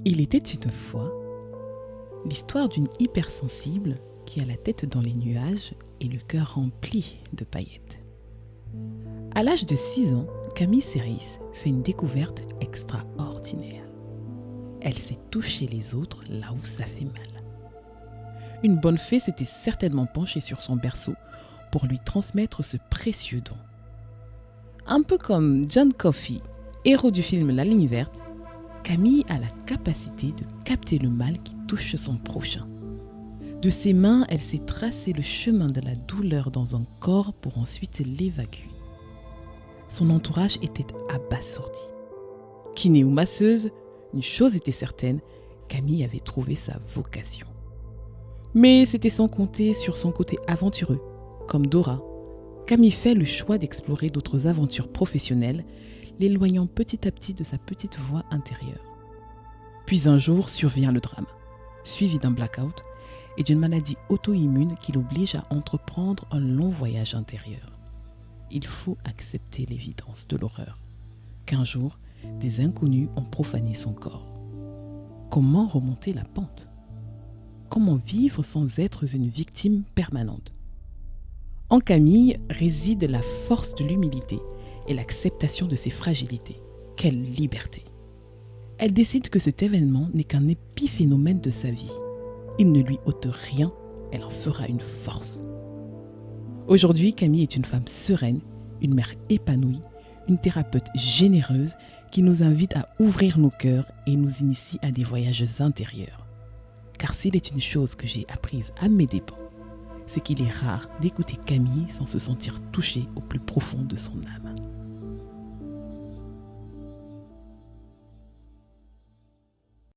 Il était une fois l'histoire d'une hypersensible qui a la tête dans les nuages et le cœur rempli de paillettes. À l'âge de 6 ans, Camille Séris fait une découverte extraordinaire. Elle sait toucher les autres là où ça fait mal. Une bonne fée s'était certainement penchée sur son berceau pour lui transmettre ce précieux don. Un peu comme John Coffey, héros du film La Ligne verte, Camille a la capacité de capter le mal qui touche son prochain. De ses mains, elle s'est tracé le chemin de la douleur dans un corps pour ensuite l'évacuer. Son entourage était abasourdi. Kiné ou masseuse, une chose était certaine, Camille avait trouvé sa vocation. Mais c'était sans compter sur son côté aventureux. Comme Dora, Camille fait le choix d'explorer d'autres aventures professionnelles, l'éloignant petit à petit de sa petite voix intérieure. Puis un jour survient le drame, suivi d'un blackout et d'une maladie auto-immune qui l'oblige à entreprendre un long voyage intérieur. Il faut accepter l'évidence de l'horreur, qu'un jour, des inconnus ont profané son corps. Comment remonter la pente ? Comment vivre sans être une victime permanente ? En Camille réside la force de l'humilité et l'acceptation de ses fragilités. Quelle liberté! Elle décide que cet événement n'est qu'un épiphénomène de sa vie. Il ne lui ôte rien, elle en fera une force. Aujourd'hui, Camille est une femme sereine, une mère épanouie, une thérapeute généreuse qui nous invite à ouvrir nos cœurs et nous initie à des voyages intérieurs. Car s'il est une chose que j'ai apprise à mes dépens, c'est qu'il est rare d'écouter Camille sans se sentir touché au plus profond de son âme.